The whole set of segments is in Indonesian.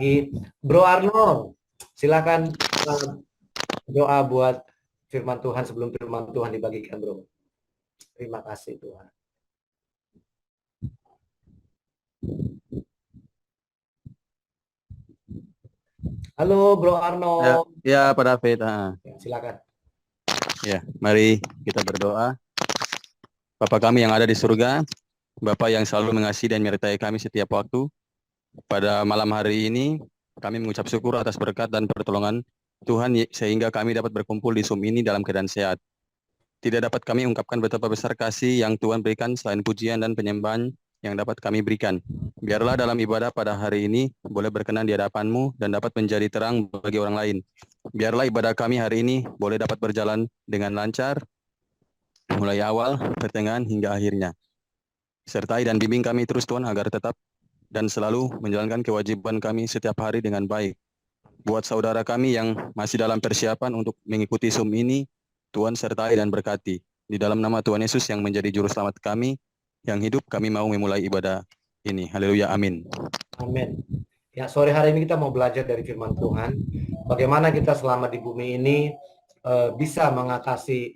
lagi. Bro Arnold, silakan doa buat firman Tuhan sebelum firman Tuhan dibagikan, bro. Terima kasih Tuhan. Halo Bro Arnold. Ya Pak David. Silakan. Ya, mari kita berdoa. Bapa kami yang ada di surga, Bapa yang selalu mengasihi dan menyertai kami setiap waktu. Pada malam hari ini, kami mengucap syukur atas berkat dan pertolongan Tuhan sehingga kami dapat berkumpul di Zoom ini dalam keadaan sehat. Tidak dapat kami ungkapkan betapa besar kasih yang Tuhan berikan selain pujian dan penyembahan yang dapat kami berikan. Biarlah dalam ibadah pada hari ini boleh berkenan di hadapan-Mu dan dapat menjadi terang bagi orang lain. Biarlah ibadah kami hari ini boleh dapat berjalan dengan lancar, mulai awal, pertengahan, hingga akhirnya. Sertai dan bimbing kami terus Tuhan agar tetap dan selalu menjalankan kewajiban kami setiap hari dengan baik. Buat saudara kami yang masih dalam persiapan untuk mengikuti Zoom ini, Tuhan sertai dan berkati. Di dalam nama Tuhan Yesus yang menjadi juru selamat kami, yang hidup kami mau memulai ibadah ini. Haleluya, amin. Amin. Ya, sore hari ini kita mau belajar dari firman Tuhan. Bagaimana kita selama di bumi ini bisa mengatasi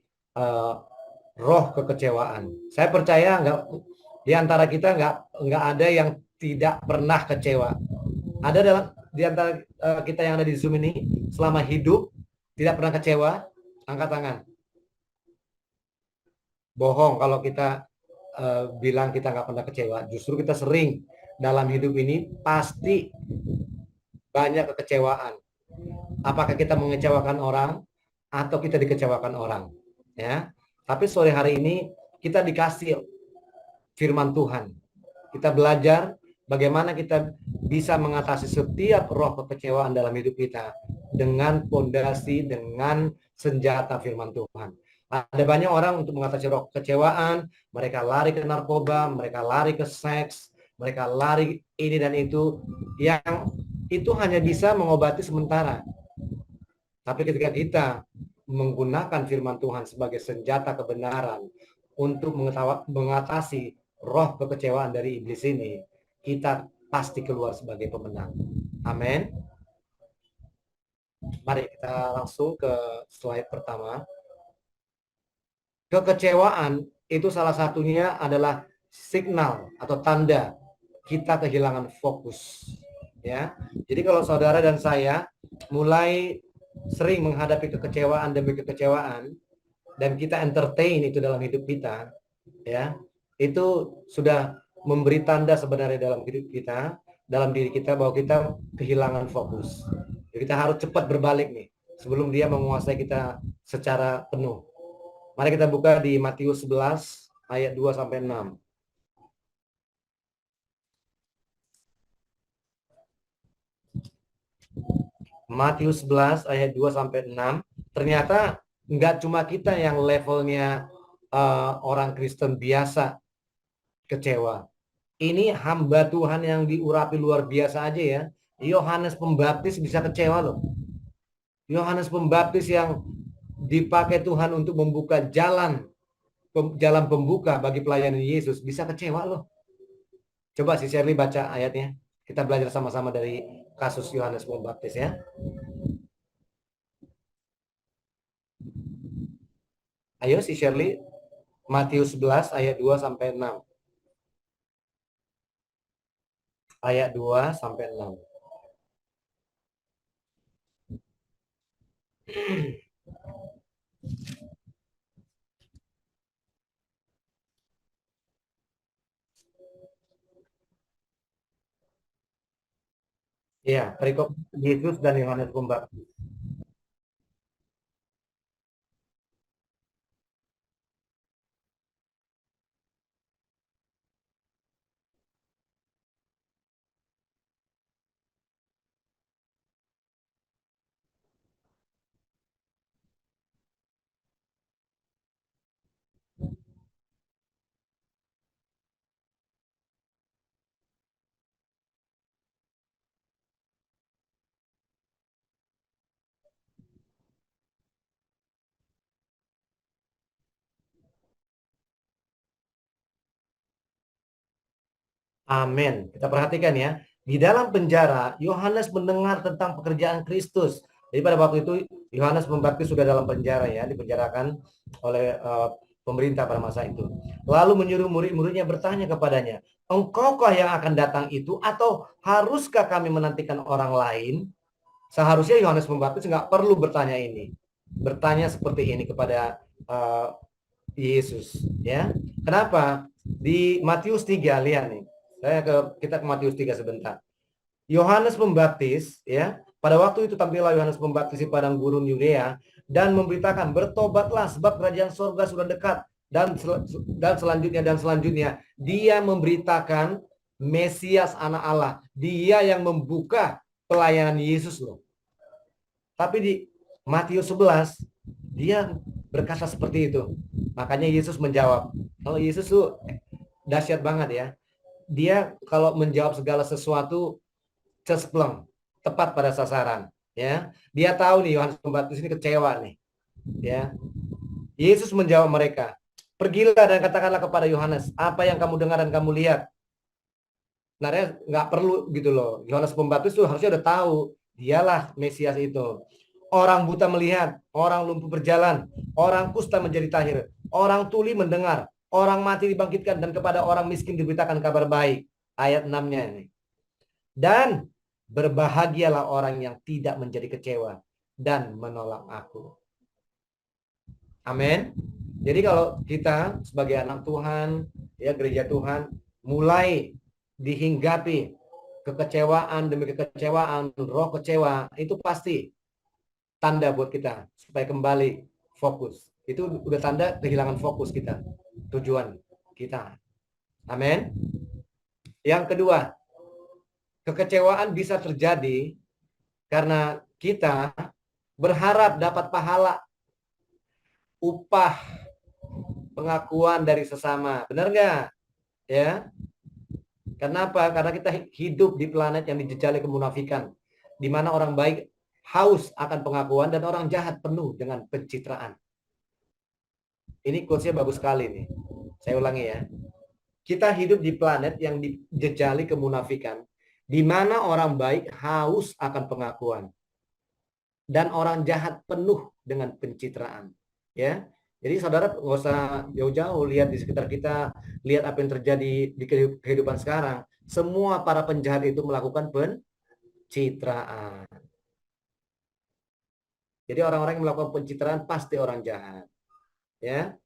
roh kekecewaan. Saya percaya di antara kita nggak ada yang tidak pernah kecewa. Ada di antara kita yang ada di Zoom ini selama hidup tidak pernah kecewa, angkat tangan. Bohong kalau kita bilang kita nggak pernah kecewa. Justru kita sering dalam hidup ini pasti banyak kekecewaan. Apakah kita mengecewakan orang atau kita dikecewakan orang? Ya. Tapi sore hari ini kita dikasih firman Tuhan. Kita belajar bagaimana kita bisa mengatasi setiap roh kekecewaan dalam hidup kita dengan fondasi, dengan senjata firman Tuhan. Ada banyak orang untuk mengatasi roh kekecewaan, mereka lari ke narkoba, mereka lari ke seks, mereka lari ini dan itu, yang itu hanya bisa mengobati sementara. Tapi ketika kita menggunakan firman Tuhan sebagai senjata kebenaran untuk mengatasi roh kekecewaan dari iblis ini, kita pasti keluar sebagai pemenang. Amin. Mari kita langsung ke slide pertama. Kekecewaan itu salah satunya adalah signal atau tanda kita kehilangan fokus. Ya, jadi kalau saudara dan saya mulai sering menghadapi kekecewaan demi kekecewaan dan kita entertain itu dalam hidup kita, ya, itu sudah memberi tanda sebenarnya dalam hidup kita, dalam diri kita bahwa kita kehilangan fokus. Jadi kita harus cepat berbalik nih sebelum dia menguasai kita secara penuh. Mari kita buka di Matius 11 ayat 2 sampai 6. Matius 11 ayat 2 sampai 6. Ternyata enggak cuma kita yang levelnya orang Kristen biasa kecewa. Ini hamba Tuhan yang diurapi luar biasa aja ya. Yohanes Pembaptis bisa kecewa loh. Yohanes Pembaptis yang dipakai Tuhan untuk membuka jalan pembuka bagi pelayanan Yesus bisa kecewa loh. Coba si Shirley baca ayatnya. Kita belajar sama-sama dari kasus Yohanes Pembaptis ya. Ayo si Shirley, Matius 11 ayat 2 sampai 6. Ayat 2 sampai 6. Ya, perikop Yesus dan Yohanes Pembaptis. Amin. Kita perhatikan ya. Di dalam penjara, Yohanes mendengar tentang pekerjaan Kristus. Jadi pada waktu itu Yohanes Pembaptis sudah dalam penjara ya, dipenjarakan oleh pemerintah pada masa itu. Lalu menyuruh murid-muridnya bertanya kepadanya, engkaukah yang akan datang itu atau haruskah kami menantikan orang lain? Seharusnya Yohanes Pembaptis nggak perlu bertanya ini. Bertanya seperti ini kepada Yesus. Ya, kenapa? Di Matius 3, lihat nih. Kita ke Matius 3 sebentar. Yohanes Pembaptis, ya, pada waktu itu tampillah Yohanes Pembaptis di padang gurun Yudea dan memberitakan, bertobatlah sebab kerajaan surga sudah dekat. Dan selanjutnya dia memberitakan Mesias anak Allah. Dia yang membuka pelayanan Yesus loh. Tapi di Matius 11 dia berkata seperti itu. Makanya Yesus menjawab. Kalau Yesus tuh dahsyat banget ya. Dia kalau menjawab segala sesuatu cespleng, tepat pada sasaran, ya. Dia tahu nih Yohanes Pembaptis ini kecewa nih, ya. Yesus menjawab mereka, pergilah dan katakanlah kepada Yohanes apa yang kamu dengar dan kamu lihat. Nah, nggak perlu gitu loh. Yohanes Pembaptis tuh harusnya udah tahu dialah Mesias itu. Orang buta melihat, orang lumpuh berjalan, orang kusta menjadi tahir, orang tuli mendengar, orang mati dibangkitkan, dan kepada orang miskin diberitakan kabar baik. Ayat 6-nya ini. Dan berbahagialah orang yang tidak menjadi kecewa dan menolak aku. Amin. Jadi kalau kita sebagai anak Tuhan, ya gereja Tuhan, mulai dihinggapi kekecewaan demi kekecewaan, roh kecewa, itu pasti tanda buat kita supaya kembali fokus. Itu udah tanda kehilangan fokus kita, tujuan kita. Amin. Yang kedua, kekecewaan bisa terjadi karena kita berharap dapat pahala, upah, pengakuan dari sesama. Benar nggak? Ya. Kenapa? Karena kita hidup di planet yang dijejali kemunafikan, di mana orang baik haus akan pengakuan dan orang jahat penuh dengan pencitraan. Ini quotes-nya bagus sekali nih. Saya ulangi ya. Kita hidup di planet yang dijejali kemunafikan, di mana orang baik haus akan pengakuan dan orang jahat penuh dengan pencitraan. Ya, jadi saudara nggak usah jauh-jauh lihat di sekitar kita, lihat apa yang terjadi di kehidupan sekarang. Semua para penjahat itu melakukan pencitraan. Jadi orang-orang yang melakukan pencitraan pasti orang jahat. Ya.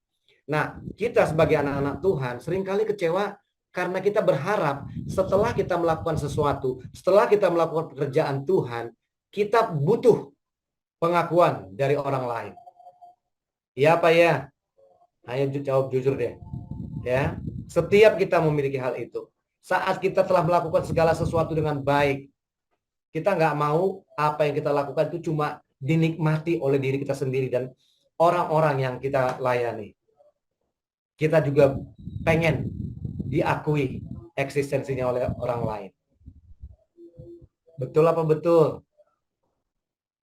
Nah, kita sebagai anak-anak Tuhan seringkali kecewa karena kita berharap setelah kita melakukan sesuatu, setelah kita melakukan pekerjaan Tuhan, kita butuh pengakuan dari orang lain. Ya apa ya? Ayo jawab jujur deh. Ya, setiap kita memiliki hal itu. Saat kita telah melakukan segala sesuatu dengan baik, kita nggak mau apa yang kita lakukan itu cuma dinikmati oleh diri kita sendiri dan orang-orang yang kita layani. Kita juga pengen diakui eksistensinya oleh orang lain. Betul apa betul?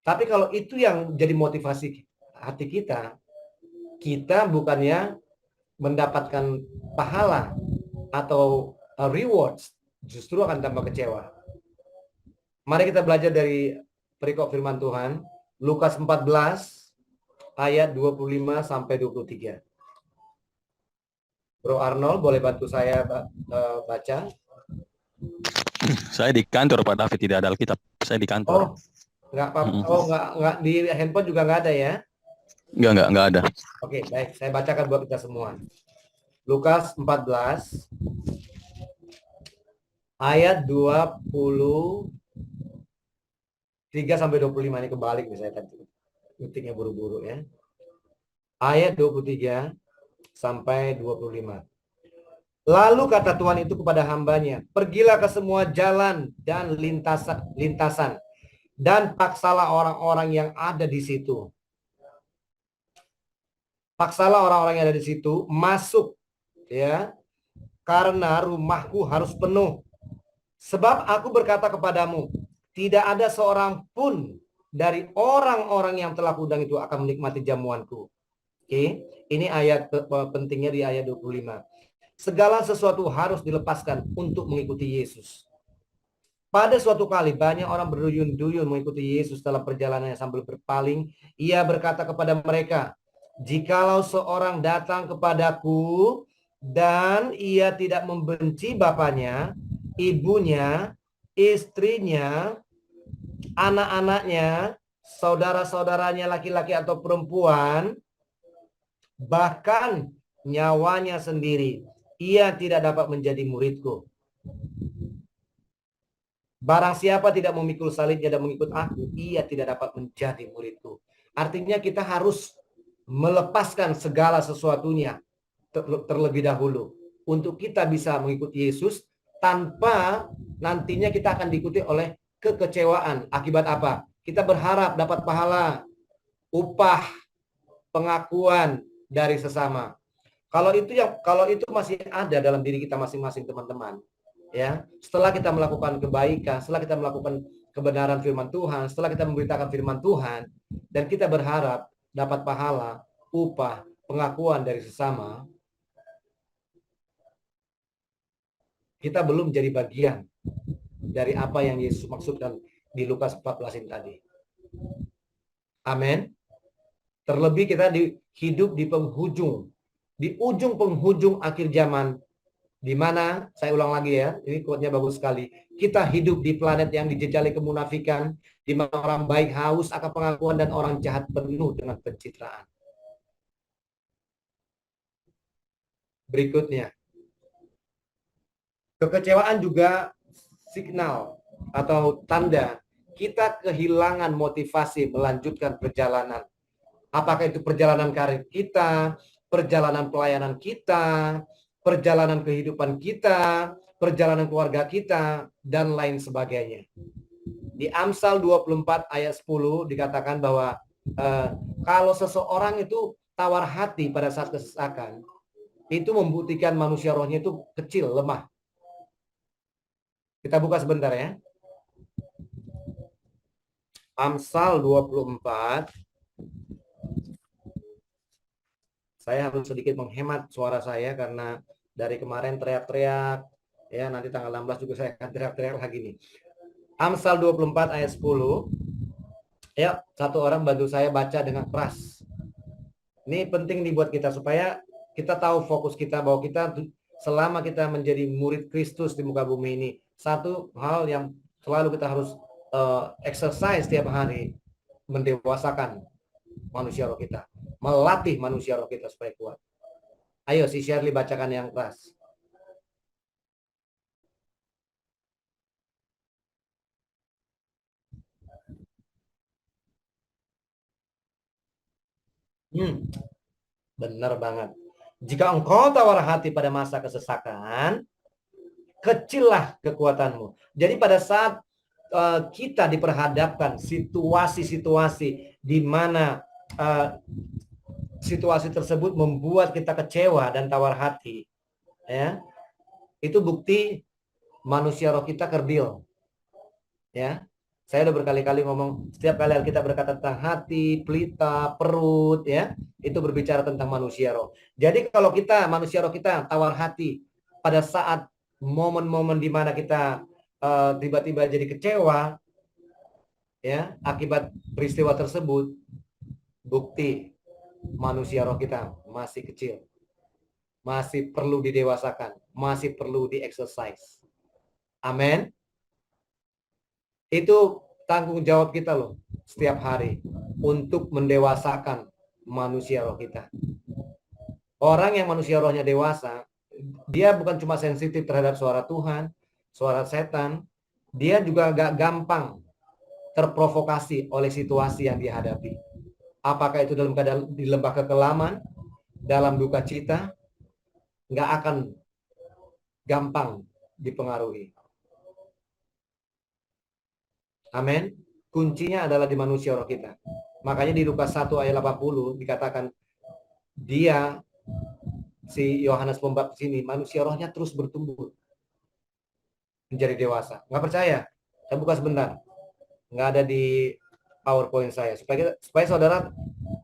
Tapi kalau itu yang jadi motivasi hati kita, kita bukannya mendapatkan pahala atau rewards, justru akan tambah kecewa. Mari kita belajar dari perikop firman Tuhan, Lukas 14 ayat 25 sampai 23. Bro Arnold, boleh bantu saya baca? Saya di kantor Pak David, tidak ada Alkitab. Saya di kantor. Nggak apa-apa. Oh, nggak di handphone juga nggak ada ya? Nggak ada. Oke, baik. Saya bacakan buat kita semua. Lukas 14 ayat 23 sampai 25, ini kebalik nih saya tadi. Ngetiknya buru-buru ya. Ayat 23 sampai 25. Lalu kata Tuhan itu kepada hambanya, pergilah ke semua jalan dan lintasan dan paksalah orang-orang yang ada di situ. Paksalah orang-orang yang ada di situ masuk, ya, karena rumahku harus penuh. Sebab aku berkata kepadamu, tidak ada seorang pun dari orang-orang yang telah kudang itu akan menikmati jamuanku. Oke, ini ayat pentingnya di ayat 25. Segala sesuatu harus dilepaskan untuk mengikuti Yesus. Pada suatu kali banyak orang berduyun-duyun mengikuti Yesus dalam perjalanannya sambil berpaling. Ia berkata kepada mereka, "Jikalau seorang datang kepadaku dan ia tidak membenci bapaknya, ibunya, istrinya, anak-anaknya, saudara-saudaranya laki-laki atau perempuan, bahkan nyawanya sendiri, ia tidak dapat menjadi muridku. Barang siapa tidak memikul salibnya dan mengikut aku, ia tidak dapat menjadi muridku." Artinya kita harus melepaskan segala sesuatunya terlebih dahulu untuk kita bisa mengikuti Yesus, tanpa nantinya kita akan diikuti oleh kekecewaan. Akibat apa? Kita berharap dapat pahala, upah, pengakuan dari sesama. Kalau itu masih ada dalam diri kita masing-masing, teman-teman, ya, setelah kita melakukan kebaikan, setelah kita melakukan kebenaran firman Tuhan, setelah kita memberitakan firman Tuhan, dan kita berharap dapat pahala, upah, pengakuan dari sesama, kita belum jadi bagian dari apa yang Yesus maksudkan di Lukas 14 ini tadi. Amin. Terlebih kita hidup di penghujung, di ujung penghujung akhir zaman, di mana, saya ulang lagi ya, ini quote-nya bagus sekali. Kita hidup di planet yang dijejali kemunafikan, di mana orang baik haus akan pengakuan dan orang jahat penuh dengan pencitraan. Berikutnya, kekecewaan juga signal atau tanda kita kehilangan motivasi melanjutkan perjalanan. Apakah itu perjalanan karir kita, perjalanan pelayanan kita, perjalanan kehidupan kita, perjalanan keluarga kita, dan lain sebagainya. Di Amsal 24 ayat 10 dikatakan bahwa kalau seseorang itu tawar hati pada saat kesesakan, itu membuktikan manusia rohnya itu kecil, lemah. Kita buka sebentar ya. Amsal 24. Saya harus sedikit menghemat suara saya karena dari kemarin teriak-teriak. Ya, nanti tanggal 16 juga saya akan teriak-teriak lagi nih. Amsal 24 ayat 10. Ya, satu orang bantu saya baca dengan keras. Ini penting nih buat kita supaya kita tahu fokus kita, bahwa kita selama kita menjadi murid Kristus di muka bumi ini, satu hal yang selalu kita harus exercise setiap hari, mendewasakan manusia roh kita, melatih manusia roh kita supaya kuat. Ayo si Shirley bacakan yang keras. Benar banget. Jika engkau tawar hati pada masa kesesakan, kecillah kekuatanmu. Jadi pada saat kita diperhadapkan situasi-situasi di mana situasi tersebut membuat kita kecewa dan tawar hati, ya, itu bukti manusia roh kita kerdil. Ya, saya udah berkali-kali ngomong, setiap kali kita berkata tentang hati, pelita, perut, ya, itu berbicara tentang manusia roh. Jadi kalau kita, manusia roh kita tawar hati pada saat momen-momen di mana kita tiba-tiba jadi kecewa, ya, akibat peristiwa tersebut, bukti manusia roh kita masih kecil, masih perlu didewasakan, masih perlu di-exercise. Amin. Itu tanggung jawab kita loh setiap hari untuk mendewasakan manusia roh kita. Orang yang manusia rohnya dewasa, dia bukan cuma sensitif terhadap suara Tuhan, suara setan, dia juga gak gampang terprovokasi oleh situasi yang dihadapi. Apakah itu dalam keadaan di lembah kekelaman, dalam duka cita, gak akan gampang dipengaruhi. Amin. Kuncinya adalah di manusia roh kita. Makanya di Lukas 1 ayat 80 dikatakan, dia, si Yohanes Pembaptis ini, manusia rohnya terus bertumbuh menjadi dewasa. Nggak percaya? Saya buka sebentar. Nggak ada di PowerPoint saya. Supaya saudara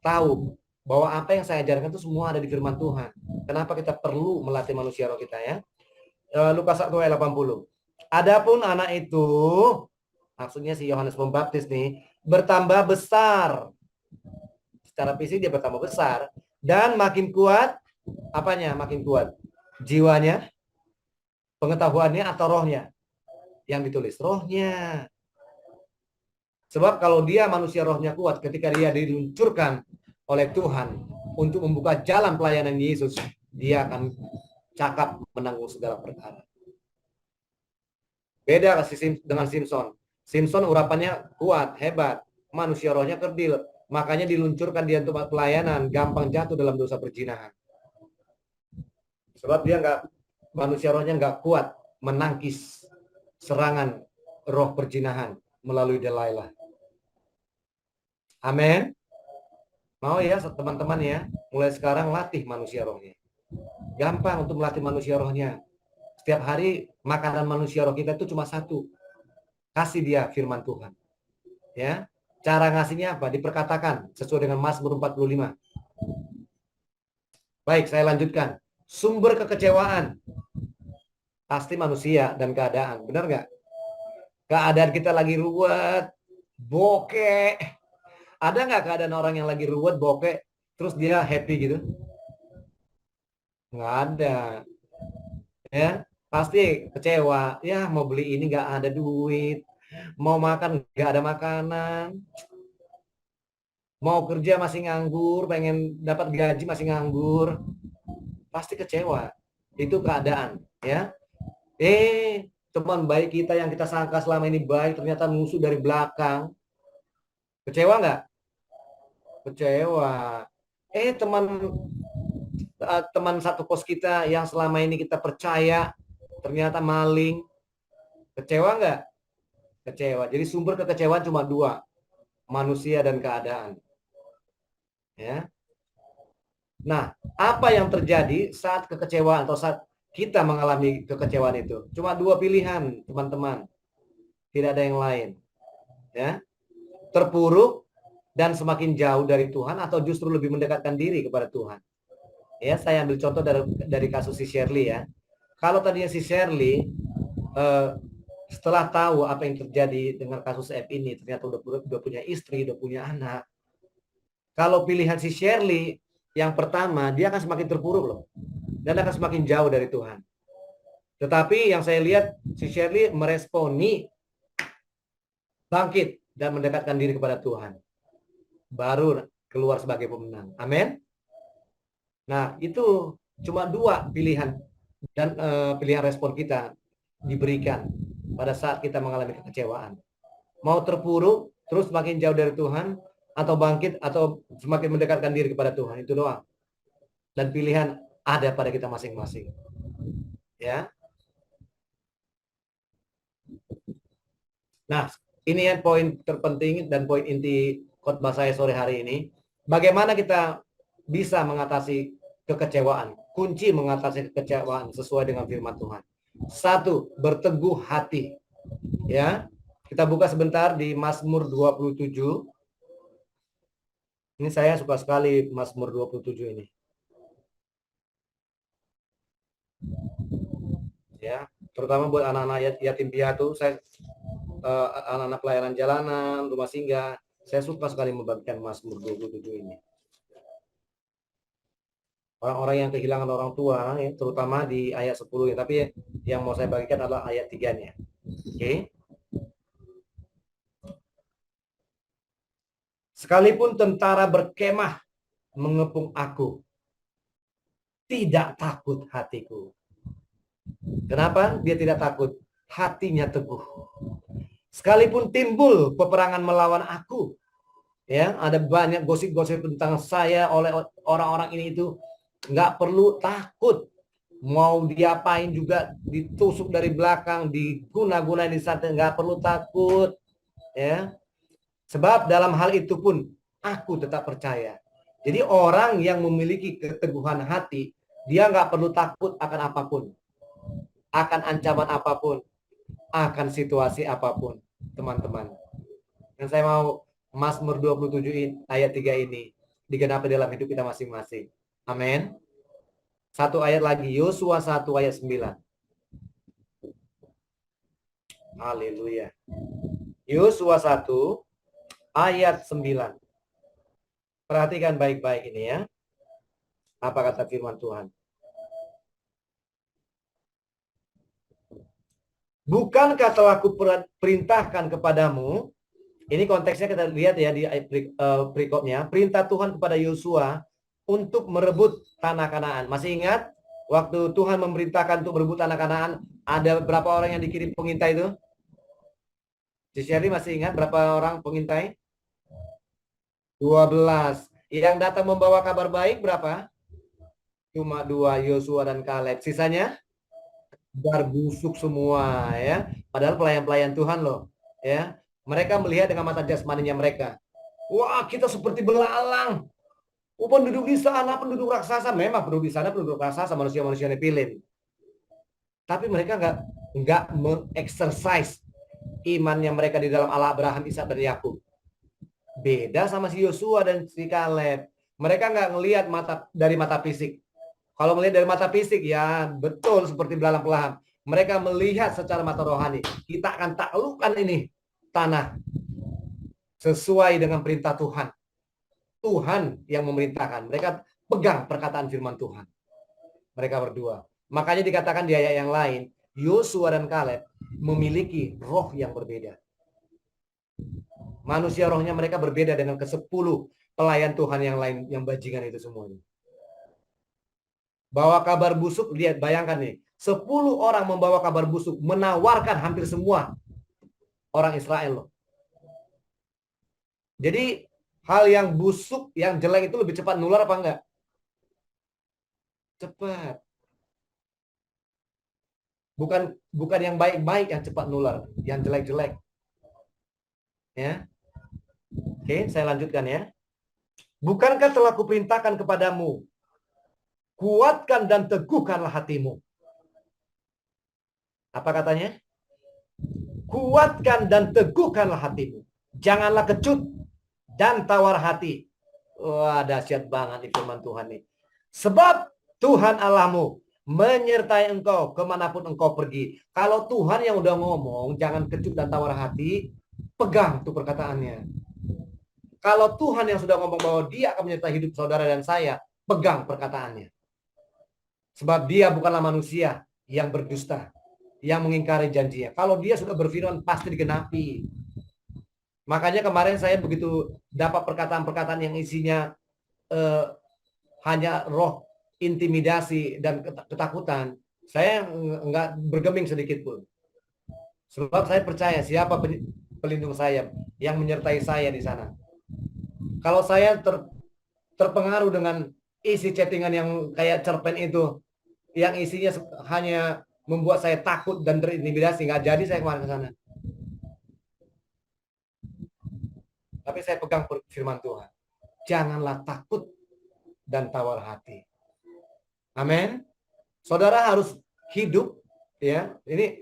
tahu bahwa apa yang saya ajarkan itu semua ada di firman Tuhan. Kenapa kita perlu melatih manusia roh kita, ya? Lukas 1 ayat 80. Adapun anak itu, maksudnya si Yohanes Pembaptis nih, bertambah besar. Secara fisik dia bertambah besar dan makin kuat. Apanya makin kuat? Jiwanya, pengetahuannya atau rohnya? Yang ditulis rohnya. Sebab kalau dia manusia rohnya kuat, ketika dia diluncurkan oleh Tuhan untuk membuka jalan pelayanan Yesus, dia akan cakap menanggung segala perkara. Beda dengan Simpson. Simpson urapannya kuat, hebat, manusia rohnya kerdil, makanya diluncurkan dia untuk pelayanan, gampang jatuh dalam dosa perzinahan. Sebab dia manusia rohnya nggak kuat menangkis serangan roh perzinahan melalui Delilah. Amin. Mau ya teman-teman ya, mulai sekarang latih manusia rohnya. Gampang untuk melatih manusia rohnya. Setiap hari makanan manusia roh kita itu cuma satu. Kasih dia firman Tuhan. Ya. Cara ngasihnya apa? Diperkatakan sesuai dengan Mazmur 45. Baik, saya lanjutkan. Sumber kekecewaan pasti manusia dan keadaan. Benar nggak? Keadaan kita lagi ruwet, bokeh. Ada nggak keadaan orang yang lagi ruwet, bokeh, terus dia happy gitu? Nggak ada. Ya, pasti kecewa. Ya, mau beli ini nggak ada duit. Mau makan nggak ada makanan. Mau kerja masih nganggur, pengen dapat gaji masih nganggur. Pasti kecewa. Itu keadaan. Ya. Teman baik kita yang kita sangka selama ini baik, ternyata musuh dari belakang. Kecewa nggak? Kecewa. Teman teman satu pos kita yang selama ini kita percaya, ternyata maling. Kecewa nggak? Kecewa. Jadi sumber kekecewaan cuma dua, manusia dan keadaan. Ya. Nah, apa yang terjadi saat kekecewaan atau saat kita mengalami kekecewaan itu? Cuma dua pilihan, teman-teman. Tidak ada yang lain. Ya. Terpuruk dan semakin jauh dari Tuhan atau justru lebih mendekatkan diri kepada Tuhan. Ya, saya ambil contoh dari kasus si Shirley ya. Kalau tadinya si Shirley setelah tahu apa yang terjadi dengan kasus F ini, ternyata udah punya istri, udah punya anak. Kalau pilihan si Shirley yang pertama, dia akan semakin terpuruk loh. Dan akan semakin jauh dari Tuhan. Tetapi yang saya lihat, si Shirley meresponi, bangkit, dan mendekatkan diri kepada Tuhan. Baru keluar sebagai pemenang. Amin. Nah, itu cuma dua pilihan. Dan pilihan respon kita diberikan pada saat kita mengalami kekecewaan. Mau terpuruk, terus semakin jauh dari Tuhan, atau bangkit, atau semakin mendekatkan diri kepada Tuhan. Itu doang. Dan pilihan ada pada kita masing-masing. Ya. Nah, ini yang poin terpenting dan poin inti khotbah saya sore hari ini. Bagaimana kita bisa mengatasi kekecewaan? Kunci mengatasi kekecewaan sesuai dengan firman Tuhan. Satu, berteguh hati. Ya. Kita buka sebentar di Mazmur 27. Ini saya suka sekali Mazmur 27 ini. Ya, terutama buat anak-anak yatim piatu, saya anak-anak pelayanan jalanan, rumah singgah, saya suka sekali membagikan Mazmur 27 ini. Orang-orang yang kehilangan orang tua, ya, terutama di ayat 10 ya, tapi yang mau saya bagikan adalah ayat 3-nya. Oke. Sekalipun tentara berkemah mengepung aku, tidak takut hatiku. Kenapa dia tidak takut? Hatinya teguh. Sekalipun timbul peperangan melawan aku, ya, ada banyak gosip-gosip tentang saya oleh orang-orang ini itu, nggak perlu takut. Mau diapain juga, ditusuk dari belakang, diguna-gunain di sana, nggak perlu takut. Ya, sebab dalam hal itu pun aku tetap percaya. Jadi orang yang memiliki keteguhan hati, dia nggak perlu takut akan apapun, akan ancaman apapun, akan situasi apapun, teman-teman. Dan saya mau Mazmur 27 ayat 3 ini digenapi dalam hidup kita masing-masing. Amin. Satu ayat lagi, Yosua 1 ayat 9. Haleluya. Yosua 1 ayat 9. Perhatikan baik-baik ini ya. Apa kata firman Tuhan? Bukankah telah kuperintahkan kepadamu, ini konteksnya kita lihat ya di ayat berikutnya, perintah Tuhan kepada Yosua untuk merebut tanah Kanaan. Masih ingat waktu Tuhan memerintahkan untuk merebut tanah Kanaan, ada berapa orang yang dikirim pengintai itu? Sherry masih ingat berapa orang pengintai? 12. Yang datang membawa kabar baik berapa? Cuma 2, Yosua dan Kaleb. Sisanya busuk semua ya. Padahal pelayan-pelayan Tuhan loh, ya. Mereka melihat dengan mata jasmaninya mereka. Wah, kita seperti belalang. Oh, penduduk di sana penduduk raksasa. Memang penduduk di sana penduduk raksasa, manusia-manusia Nephilim. Tapi mereka nggak mengexercise imannya mereka di dalam Allah, Abraham, Ishak dan Yakub. Beda sama si Yosua dan si Kaleb. Mereka nggak ngelihat dari mata fisik. Kalau melihat dari mata fisik, ya betul seperti belalang-belalang. Mereka melihat secara mata rohani. Kita akan taklukkan ini tanah sesuai dengan perintah Tuhan. Tuhan yang memerintahkan. Mereka pegang perkataan firman Tuhan. Mereka berdua. Makanya dikatakan di ayat yang lain, Yosua dan Kaleb memiliki roh yang berbeda. Manusia rohnya mereka berbeda dengan ke-10 pelayan Tuhan yang lain, yang bajingan itu semuanya. Bawa kabar busuk, lihat, bayangkan nih. 10 orang membawa kabar busuk, menawarkan hampir semua orang Israel loh. Jadi hal yang busuk, yang jelek itu lebih cepat nular apa enggak? Cepat. Bukan yang baik-baik yang cepat nular, yang jelek-jelek. Ya. Oke, saya lanjutkan ya. Bukankah telah kuperintahkan kepadamu, kuatkan dan teguhkanlah hatimu. Apa katanya? Kuatkan dan teguhkanlah hatimu. Janganlah kecut dan tawar hati. Wah, dahsyat banget nih firman Tuhan nih. Sebab Tuhan Allahmu menyertai engkau kemanapun engkau pergi. Kalau Tuhan yang udah ngomong, jangan kecut dan tawar hati, pegang tuh perkataannya. Kalau Tuhan yang sudah ngomong bahwa dia akan menyertai hidup saudara dan saya, pegang perkataannya. Sebab dia bukanlah manusia yang berdusta, yang mengingkari janjinya. Kalau dia sudah berfirman, pasti digenapi. Makanya kemarin saya begitu dapat perkataan-perkataan yang isinya hanya roh intimidasi dan ketakutan, saya enggak bergeming sedikit pun. Sebab saya percaya siapa pelindung saya yang menyertai saya di sana. Kalau saya terpengaruh dengan isi chattingan yang kayak cerpen itu, yang isinya hanya membuat saya takut dan terintimidasi, nggak jadi saya kemarin ke sana. Tapi saya pegang firman Tuhan. Janganlah takut dan tawar hati. Amin. Saudara harus hidup, ya. Ini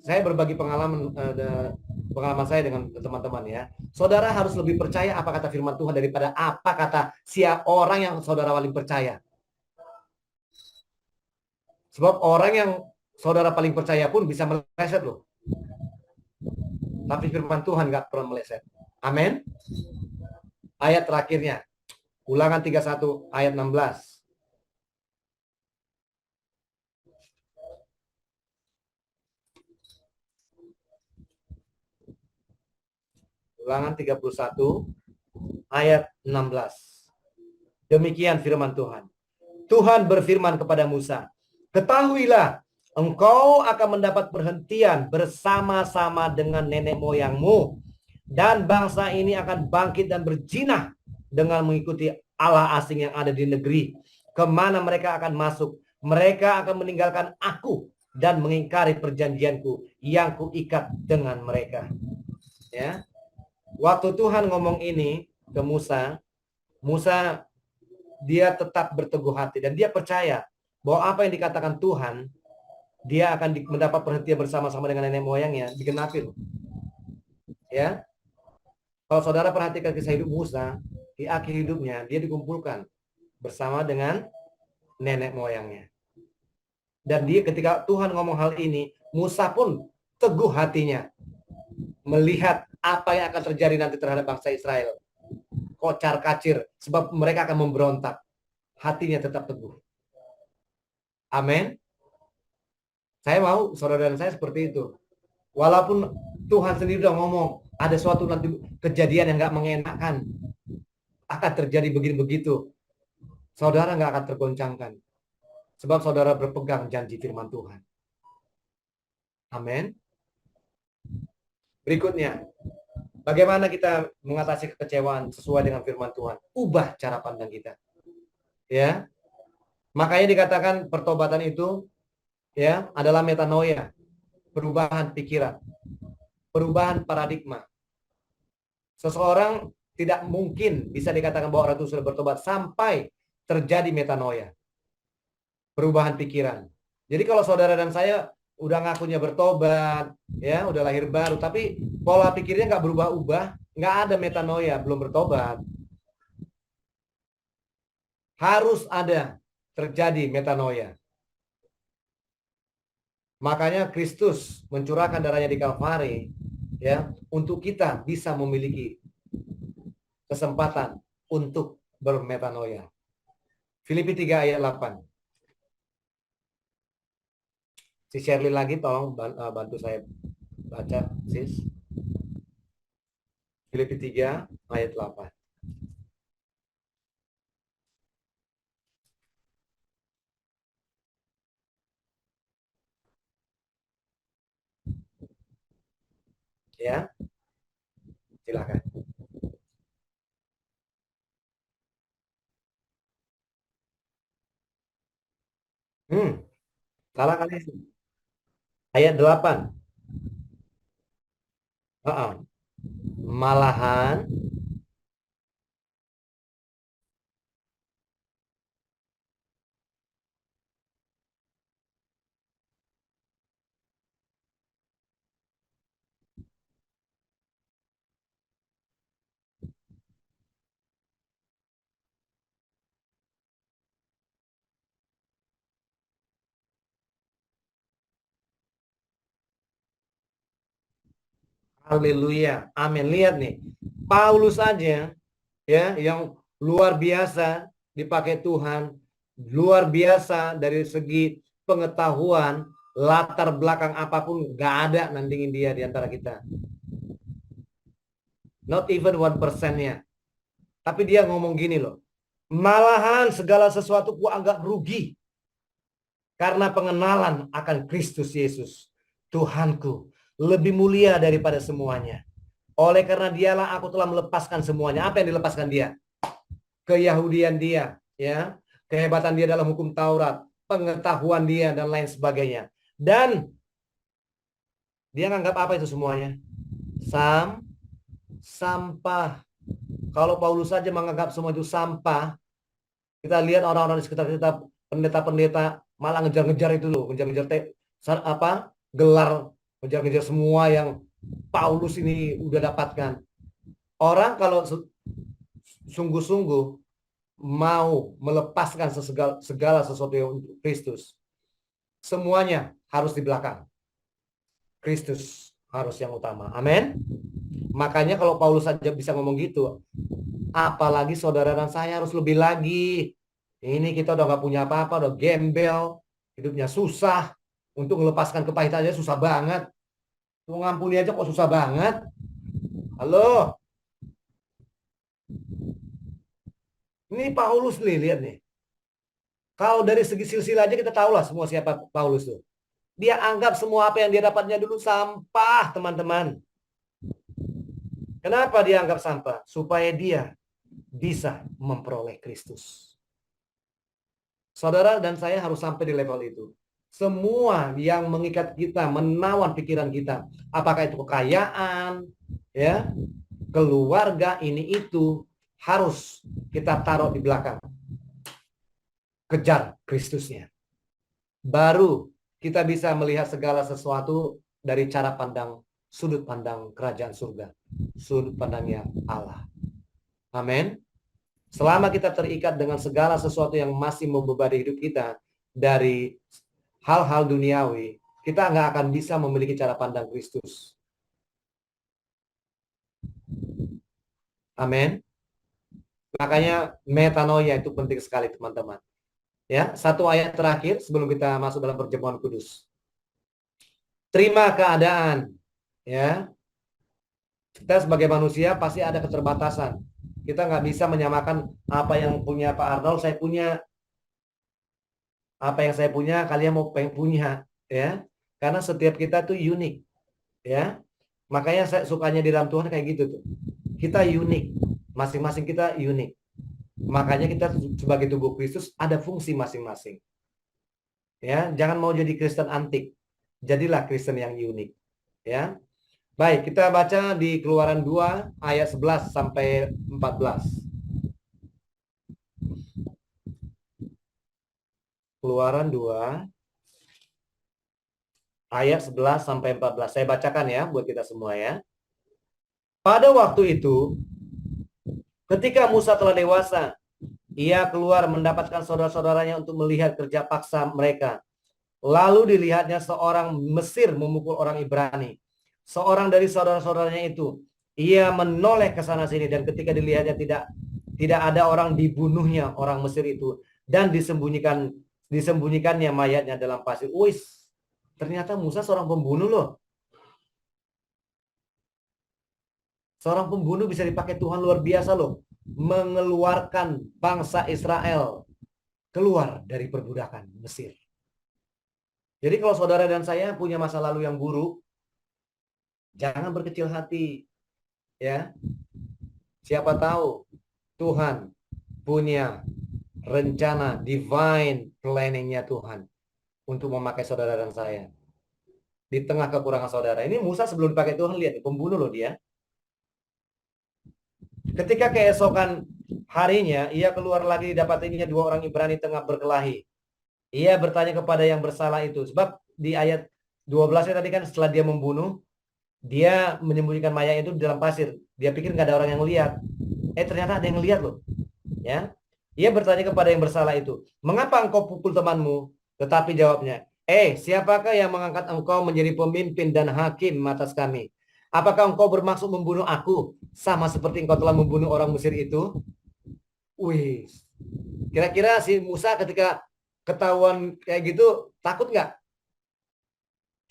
saya berbagi pengalaman saya dengan teman-teman ya. Saudara harus lebih percaya apa kata firman Tuhan daripada apa kata siapa orang yang saudara paling percaya. Sebab orang yang saudara paling percaya pun bisa meleset loh. Tapi firman Tuhan nggak pernah meleset. Amin. Ayat terakhirnya. Ulangan 31 ayat 16. Ulangan 31 ayat 16. Demikian firman Tuhan. Tuhan berfirman kepada Musa, ketahuilah engkau akan mendapat perhentian bersama-sama dengan nenek moyangmu, dan bangsa ini akan bangkit dan berjinah dengan mengikuti Allah asing yang ada di negeri kemana mereka akan masuk. Mereka akan meninggalkan aku dan mengingkari perjanjianku yang kuikat dengan mereka. Ya, waktu Tuhan ngomong ini ke Musa, dia tetap berteguh hati dan dia percaya bahwa apa yang dikatakan Tuhan, dia akan mendapat perhentian bersama-sama dengan nenek moyangnya, digenapi. Ya, kalau saudara perhatikan kisah hidup Musa, di akhir hidupnya dia dikumpulkan bersama dengan nenek moyangnya. Dan dia ketika Tuhan ngomong hal ini, Musa pun teguh hatinya melihat apa yang akan terjadi nanti terhadap bangsa Israel. Kocar kacir, sebab mereka akan memberontak. Hatinya tetap teguh. Amin. Saya mau saudara dan saya seperti itu. Walaupun Tuhan sendiri udah ngomong, ada suatu nanti kejadian yang nggak mengenakan, akan terjadi begini begitu. Saudara nggak akan tergoncangkan. Sebab saudara berpegang janji firman Tuhan. Amin. Berikutnya, bagaimana kita mengatasi kekecewaan sesuai dengan firman Tuhan? Ubah cara pandang kita. Ya. Makanya dikatakan pertobatan itu ya adalah metanoia, perubahan pikiran, perubahan paradigma. Seseorang tidak mungkin bisa dikatakan bahwa orang itu sudah bertobat sampai terjadi metanoia, perubahan pikiran. Jadi kalau saudara dan saya udah ngakunya bertobat, ya udah lahir baru, tapi pola pikirnya nggak berubah-ubah, nggak ada metanoia, belum bertobat. Harus ada terjadi metanoia. Makanya Kristus mencurahkan darahnya di Kalvari, ya, untuk kita bisa memiliki kesempatan untuk bermetanoia. Filipi 3 ayat 8. Si Shirley lagi tolong bantu saya baca, sis. Filipi 3 ayat 8. Ya, silakan. Salah kali. Ayat 8. Malahan haleluya. Amin. Lihat nih. Paulus aja ya yang luar biasa dipakai Tuhan, luar biasa dari segi pengetahuan, latar belakang apapun nggak ada nandingin dia di antara kita. Not even 1%-nya. Tapi dia ngomong gini loh. Malahan segala sesuatu ku anggap rugi karena pengenalan akan Kristus Yesus, Tuhanku, lebih mulia daripada semuanya. Oleh karena dialah aku telah melepaskan semuanya. Apa yang dilepaskan dia? Keyahudian dia, ya, kehebatan dia dalam hukum Taurat, pengetahuan dia dan lain sebagainya. Dan dia nganggap apa itu semuanya? Sampah. Kalau Paulus saja menganggap semua itu sampah, kita lihat orang-orang di sekitar kita, pendeta-pendeta malah ngejar-ngejar itu loh, ngejar-ngejar gelar, ngejar-ngejar semua yang Paulus ini udah dapatkan. Orang kalau sungguh-sungguh mau melepaskan segala sesuatu yang untuk Kristus, semuanya harus di belakang. Kristus harus yang utama. Amin. Makanya kalau Paulus saja bisa ngomong gitu, apalagi saudara dan saya harus lebih lagi. Ini kita udah gak punya apa-apa, udah gembel, hidupnya susah. Untuk melepaskan kepahitannya susah banget. Tuh ngampuni aja kok susah banget. Halo. Ini Paulus nih, lihat nih. Kalau dari segi silsilah aja kita tahu lah semua siapa Paulus tuh. Dia anggap semua apa yang dia dapatnya dulu sampah, teman-teman. Kenapa dia anggap sampah? Supaya dia bisa memperoleh Kristus. Saudara dan saya harus sampai di level itu. Semua yang mengikat kita, menawan pikiran kita, apakah itu kekayaan, ya, keluarga, ini itu harus kita taruh di belakang. Kejar Kristusnya. Baru kita bisa melihat segala sesuatu dari cara pandang, sudut pandang kerajaan surga, sudut pandangnya Allah. Amin. Selama kita terikat dengan segala sesuatu yang masih membebani hidup kita dari hal-hal duniawi, kita nggak akan bisa memiliki cara pandang Kristus. Amin. Makanya metanoia itu penting sekali, teman-teman. Ya, satu ayat terakhir sebelum kita masuk dalam perjamuan kudus. Terima keadaan, ya. Kita sebagai manusia pasti ada keterbatasan. Kita nggak bisa menyamakan apa yang punya Pak Arnold, saya punya. Apa yang saya punya, kalian mau pengen punya, ya. Karena setiap kita tuh unik, ya. Makanya saya sukanya di dalam Tuhan kayak gitu tuh. Kita unik, masing-masing kita unik. Makanya kita sebagai tubuh Kristus ada fungsi masing-masing. Ya, jangan mau jadi Kristen antik. Jadilah Kristen yang unik, ya. Baik, kita baca di Keluaran 2 ayat 11 sampai 14. Keluaran 2 ayat 11 sampai 14. Saya bacakan ya buat kita semua ya. Pada waktu itu, ketika Musa telah dewasa, ia keluar mendapatkan saudara-saudaranya untuk melihat kerja paksa mereka. Lalu dilihatnya seorang Mesir memukul orang Ibrani. Seorang dari saudara-saudaranya itu, ia menoleh ke sana sini, dan ketika dilihatnya tidak ada orang, dibunuhnya orang Mesir itu, dan disembunyikannya mayatnya dalam pasir. Wis, ternyata Musa seorang pembunuh loh. Seorang pembunuh bisa dipakai Tuhan luar biasa loh. Mengeluarkan bangsa Israel keluar dari perbudakan Mesir. Jadi kalau saudara dan saya punya masa lalu yang buruk, jangan berkecil hati. Ya. Siapa tahu Tuhan punya rencana divine planning-nya Tuhan untuk memakai saudara dan saya. Di tengah kekurangan saudara. Ini Musa sebelum dipakai Tuhan, lihat pembunuh loh dia. Ketika keesokan harinya, ia keluar lagi, didapatinya dua orang Ibrani tengah berkelahi. Ia bertanya kepada yang bersalah itu. Sebab di ayat 12 tadi kan setelah dia membunuh, dia menyembunyikan mayat itu di dalam pasir. Dia pikir nggak ada orang yang lihat. Ternyata ada yang lihat loh. Ya. Ia bertanya kepada yang bersalah itu, mengapa engkau pukul temanmu? Tetapi jawabnya, siapakah yang mengangkat engkau menjadi pemimpin dan hakim atas kami? Apakah engkau bermaksud membunuh aku, sama seperti engkau telah membunuh orang Mesir itu? Wih, kira-kira si Musa ketika ketahuan kayak gitu, takut nggak?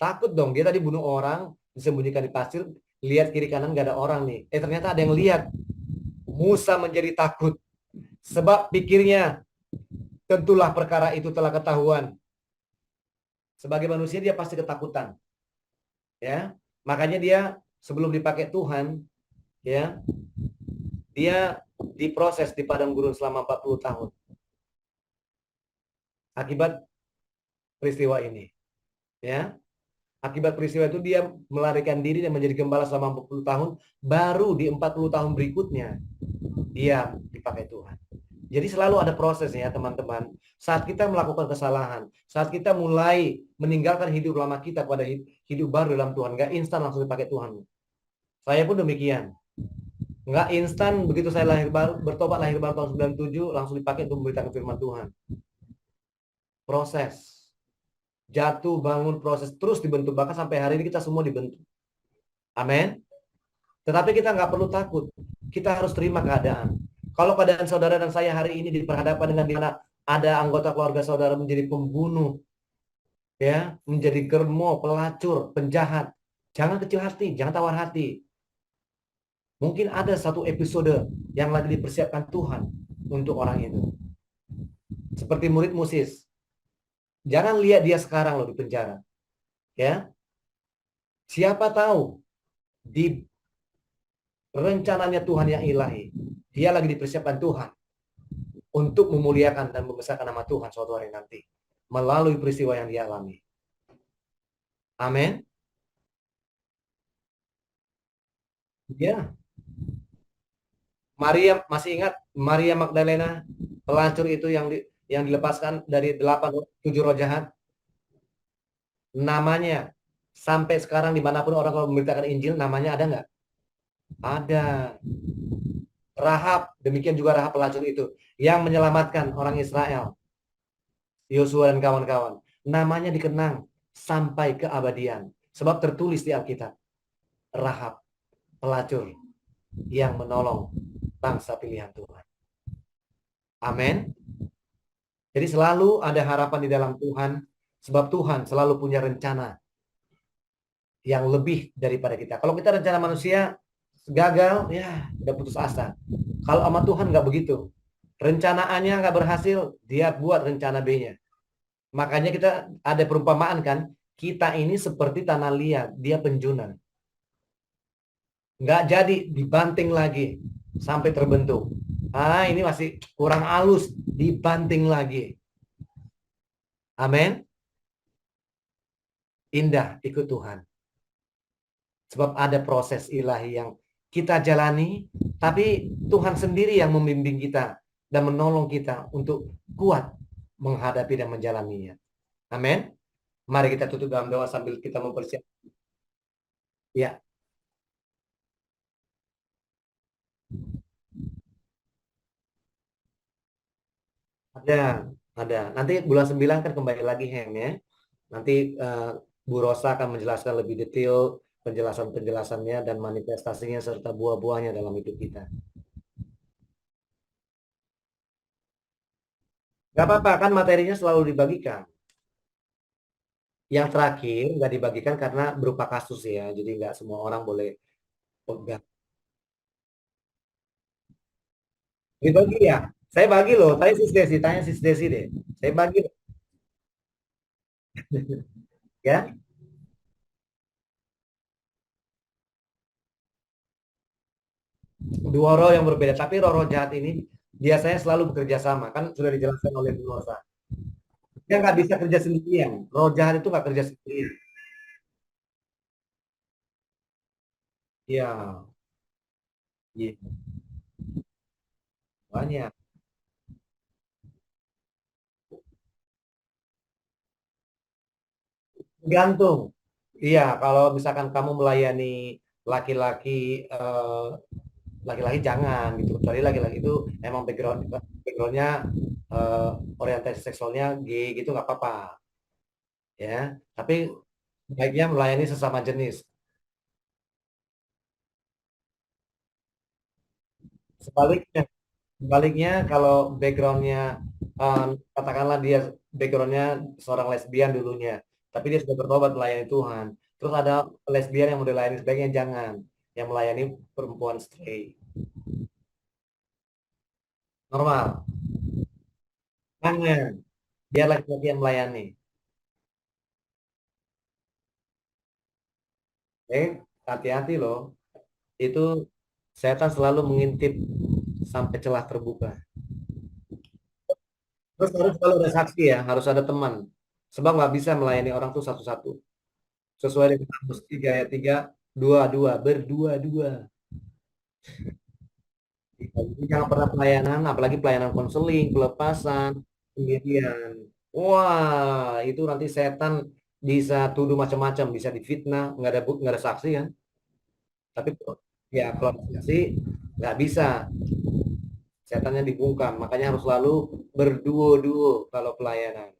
Takut dong, dia tadi bunuh orang, disembunyikan di pasir, lihat kiri kanan nggak ada orang nih. Ternyata ada yang lihat. Musa menjadi takut. Sebab pikirnya, tentulah perkara itu telah ketahuan. Sebagai manusia dia pasti ketakutan. Ya, makanya dia sebelum dipakai Tuhan, ya, dia diproses di padang gurun selama 40 tahun. Akibat peristiwa ini. Ya. Akibat peristiwa itu dia melarikan diri dan menjadi gembala selama 40 tahun, baru di 40 tahun berikutnya dia dipakai Tuhan. Jadi selalu ada prosesnya teman-teman. Saat kita melakukan kesalahan, saat kita mulai meninggalkan hidup lama kita pada hidup baru dalam Tuhan, nggak instan langsung dipakai Tuhan. Saya pun demikian. Nggak instan begitu saya lahir baru, bertobat lahir baru tahun 97, langsung dipakai untuk memberitakan firman Tuhan. Proses. Jatuh, bangun, proses, terus dibentuk. Bahkan sampai hari ini kita semua dibentuk. Amin. Tetapi kita nggak perlu takut. Kita harus terima keadaan. Kalau keadaan saudara dan saya hari ini diperhadapkan dengan dimana ada anggota keluarga saudara menjadi pembunuh, ya, menjadi germo, pelacur, penjahat, jangan kecil hati, jangan tawar hati. Mungkin ada satu episode yang lagi dipersiapkan Tuhan untuk orang itu. Seperti murid Moses. Jangan lihat dia sekarang loh di penjara. Ya. Siapa tahu di rencananya Tuhan yang ilahi, dia lagi dipersiapkan Tuhan untuk memuliakan dan membesarkan nama Tuhan suatu hari nanti melalui peristiwa yang dia alami. Amin. Ya. Maria, masih ingat Maria Magdalena, pelacur itu yang dilepaskan dari 7 roh jahat? Namanya sampai sekarang dimanapun orang kalau memberitakan Injil, namanya ada nggak? Ada. Rahab, demikian juga Rahab pelacur itu yang menyelamatkan orang Israel, Yosua dan kawan-kawan. Namanya dikenang sampai keabadian. Sebab tertulis di Alkitab, Rahab, pelacur yang menolong bangsa pilihan Tuhan. Amin. Jadi selalu ada harapan di dalam Tuhan, sebab Tuhan selalu punya rencana yang lebih daripada kita. Kalau kita rencana manusia gagal, ya udah putus asa. Kalau sama Tuhan nggak begitu. Rencana A-nya nggak berhasil, dia buat rencana B-nya. Makanya kita ada perumpamaan kan, kita ini seperti tanah liat, dia penjunan. Nggak jadi, dibanting lagi sampai terbentuk. Ini masih kurang halus, dibanting lagi. Amin. Indah ikut Tuhan. Sebab ada proses ilahi yang kita jalani, tapi Tuhan sendiri yang membimbing kita dan menolong kita untuk kuat menghadapi dan menjalaninya. Amin. Mari kita tutup dalam doa sambil kita mempersiapkan. Ya. Ada. Nanti bulan 9 kan kembali lagi Hem ya. Nanti Bu Rosa akan menjelaskan lebih detail penjelasan-penjelasannya dan manifestasinya serta buah-buahnya dalam hidup kita. Gak apa-apa, kan materinya selalu dibagikan. Yang terakhir nggak dibagikan karena berupa kasus ya, jadi nggak semua orang boleh pegang. Dibagi ya? Saya bagi loh, tanya Sis Desi deh. Saya bagi loh. Ya. Dua roh yang berbeda, tapi roh-roh jahat ini biasanya selalu bekerja sama, kan sudah dijelaskan oleh Bu Rosa. Dia nggak bisa kerja sendirian. Roh jahat itu nggak kerja sendirian. Iya, iya, banyak. Gantung. Iya, kalau misalkan kamu melayani laki-laki, laki-laki jangan gitu. Kecuali laki-laki itu emang backgroundnya eh, orientasi seksualnya gay gitu nggak apa-apa, ya. Tapi baiknya melayani sesama jenis. Sebaliknya, sebaliknya kalau backgroundnya katakanlah dia backgroundnya seorang lesbian dulunya, tapi dia sudah bertobat melayani Tuhan. Terus ada lesbian yang mau dilayani, sebaiknya jangan, yang melayani perempuan straight. Normal. Jangan. Biar laki-laki yang melayani. Hati-hati loh. Itu setan selalu mengintip sampai celah terbuka. Terus harus kalau ada saksi ya, harus ada teman. Sebab nggak bisa melayani orang tuh satu-satu. Sesuai dengan Amos 3 ayat 3, dua-dua, berdua-dua. Jadi jangan pernah pelayanan, apalagi pelayanan konseling, pelepasan, sendirian. Wah, itu nanti setan bisa tuduh macam-macam, bisa difitnah, nggak ada saksi kan? Tapi ya kalau ada saksi nggak bisa, setannya dibungkam. Makanya harus selalu berduo-duo kalau pelayanan.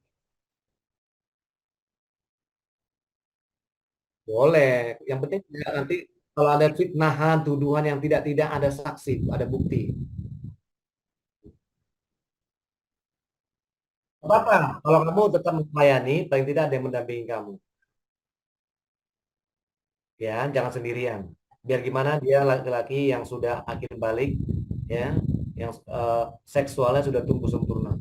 Boleh. Yang penting ya, nanti kalau ada fitnahan, tuduhan yang tidak ada saksi, ada bukti. Apa-apa. Kalau kamu tetap melayani, paling tidak ada yang mendampingi kamu. Ya, jangan sendirian. Biar gimana dia laki-laki yang sudah akhir balik, ya, yang seksualnya sudah tumbuh sempurna.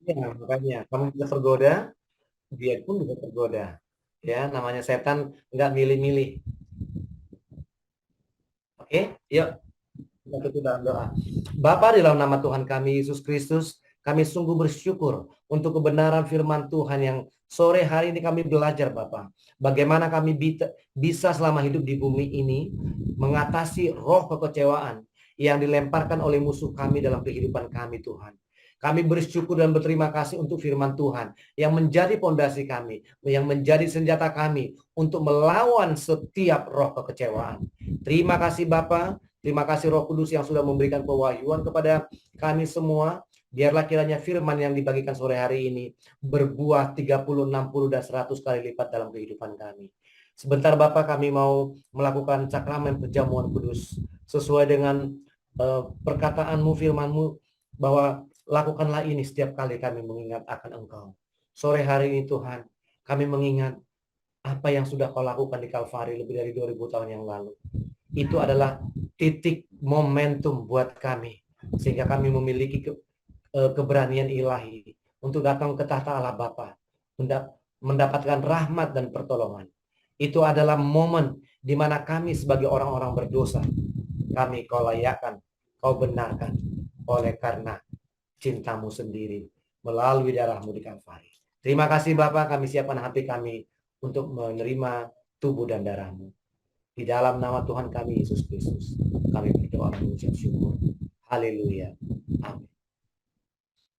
Ya, makanya kamu bisa tergoda, dia pun bisa tergoda. Ya, namanya setan nggak milih-milih. Oke, yuk kita tutup dalam doa. Bapa, di dalam nama Tuhan kami Yesus Kristus, kami sungguh bersyukur untuk kebenaran firman Tuhan yang sore hari ini kami belajar Bapa. Bagaimana kami bisa selama hidup di bumi ini mengatasi roh kekecewaan yang dilemparkan oleh musuh kami dalam kehidupan kami Tuhan. Kami bersyukur dan berterima kasih untuk firman Tuhan yang menjadi pondasi kami, yang menjadi senjata kami untuk melawan setiap roh kekecewaan. Terima kasih Bapa. Terima kasih Roh Kudus yang sudah memberikan pewahyuan kepada kami semua. Biarlah kiranya firman yang dibagikan sore hari ini berbuah 30, 60, dan 100 kali lipat dalam kehidupan kami. Sebentar Bapak, kami mau melakukan sakramen perjamuan kudus sesuai dengan perkataan-Mu, firman-Mu, bahwa lakukanlah ini setiap kali kami mengingat akan Engkau. Sore hari ini Tuhan, kami mengingat apa yang sudah Kau lakukan di Kalvari lebih dari 2000 tahun yang lalu. Itu adalah titik momentum buat kami, sehingga kami memiliki keberanian ilahi untuk datang ke tahta Allah Bapa, mendapatkan rahmat dan pertolongan. Itu adalah momen di mana kami sebagai orang-orang berdosa, kami Kau layakkan, Kau benarkan oleh karena cintamu sendiri melalui darah-Mu di Kalvari. Terima kasih Bapak, kami siapkan hati kami untuk menerima tubuh dan darah-Mu. Di dalam nama Tuhan kami Yesus Kristus, kami berdoa mengucap syukur. Haleluya. Amin.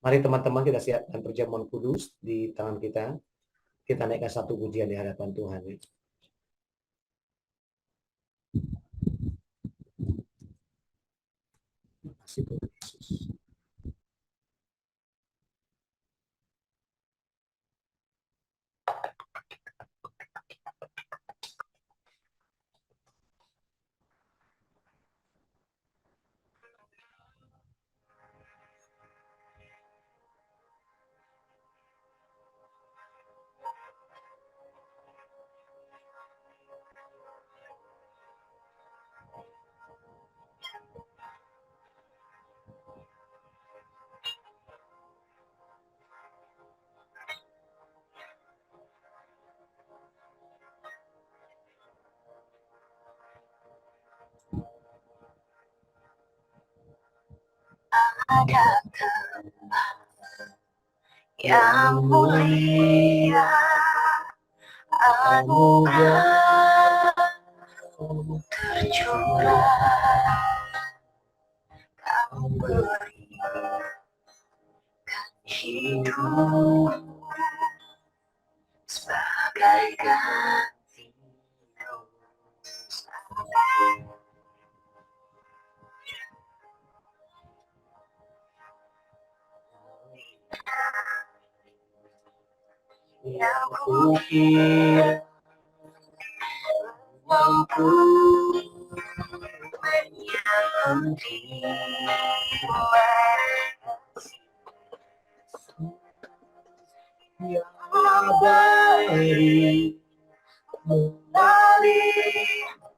Mari teman-teman kita siapkan perjamuan kudus di tangan kita. Kita naikkan satu pujian di hadapan Tuhan. Terima kasih Tuhan Yesus. Yang mulia, anugerah tercurah, Kau berikan hidup sebagai ganti dosa. Yang kukira mampu menyerah yang abadi kembali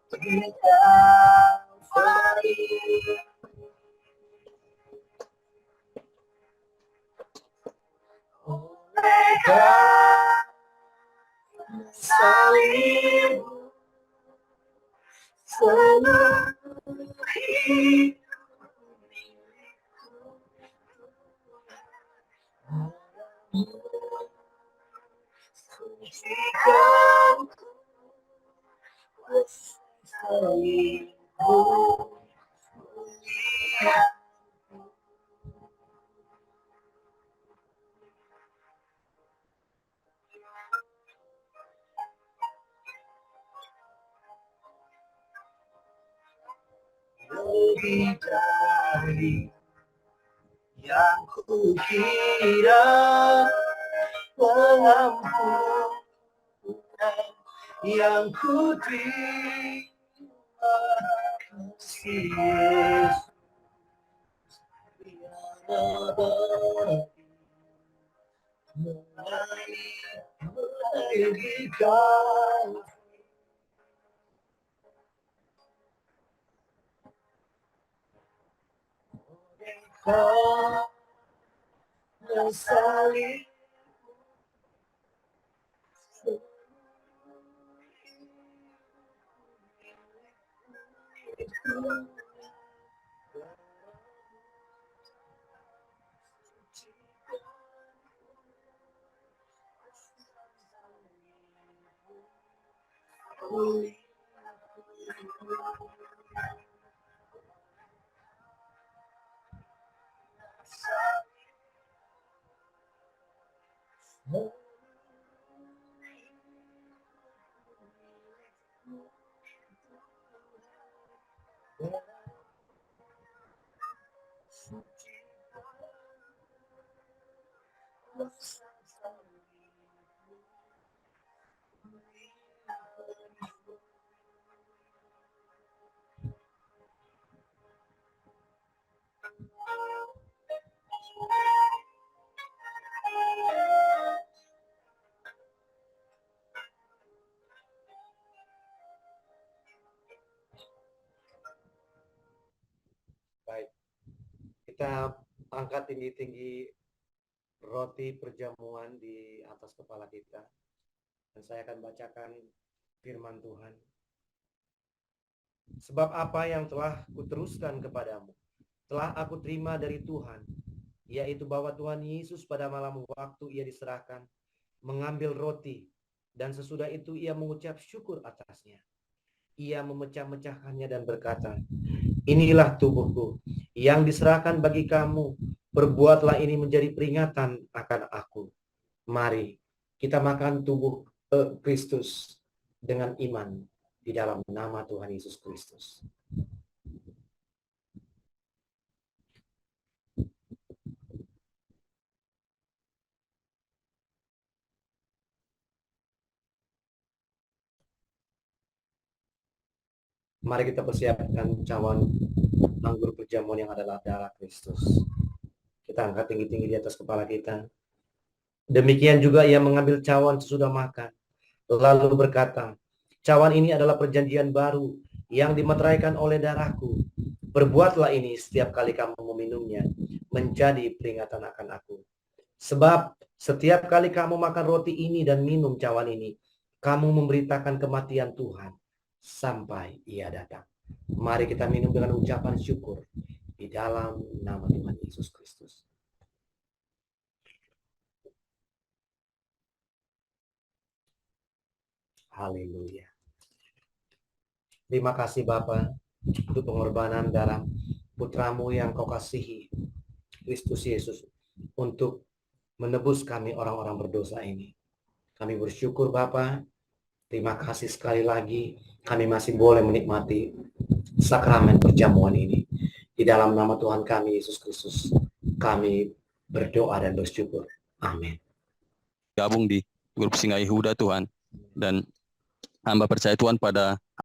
di Kalvari. Oleh salib seluruh hidup sucikan salibmu. Lebih dari yang kukira, pengampunan yang kuterima, kasih Yesus yang abadi melahirkan. Kau salib kita angkat tinggi-tinggi roti perjamuan di atas kepala kita. Dan saya akan bacakan firman Tuhan. Sebab apa yang telah kuteruskan kepadamu, telah aku terima dari Tuhan, yaitu bahwa Tuhan Yesus pada malam waktu ia diserahkan, mengambil roti, dan sesudah itu ia mengucap syukur atasnya. Ia memecah-mecahkannya dan berkata, inilah tubuhku yang diserahkan bagi kamu, perbuatlah ini menjadi peringatan akan aku. Mari kita makan tubuh Kristus dengan iman di dalam nama Tuhan Yesus Kristus. Mari kita persiapkan cawan anggur perjamuan yang adalah darah Kristus. Kita angkat tinggi-tinggi di atas kepala kita. Demikian juga ia mengambil cawan sesudah makan, lalu berkata, cawan ini adalah perjanjian baru yang dimeteraikan oleh darahku. Perbuatlah ini setiap kali kamu meminumnya, menjadi peringatan akan aku. Sebab setiap kali kamu makan roti ini dan minum cawan ini, kamu memberitakan kematian Tuhan sampai ia datang. Mari kita minum dengan ucapan syukur di dalam nama Tuhan Yesus Kristus. Haleluya. Terima kasih Bapa untuk pengorbanan darah putramu yang kau kasihi, Kristus Yesus, untuk menebus kami orang-orang berdosa ini. Kami bersyukur Bapa. Terima kasih sekali lagi kami masih boleh menikmati sakramen perjamuan ini. Di dalam nama Tuhan kami Yesus Kristus, kami berdoa dan bersyukur. Amin. Gabung di grup Singa Yehuda Tuhan, dan hamba percaya Tuhan pada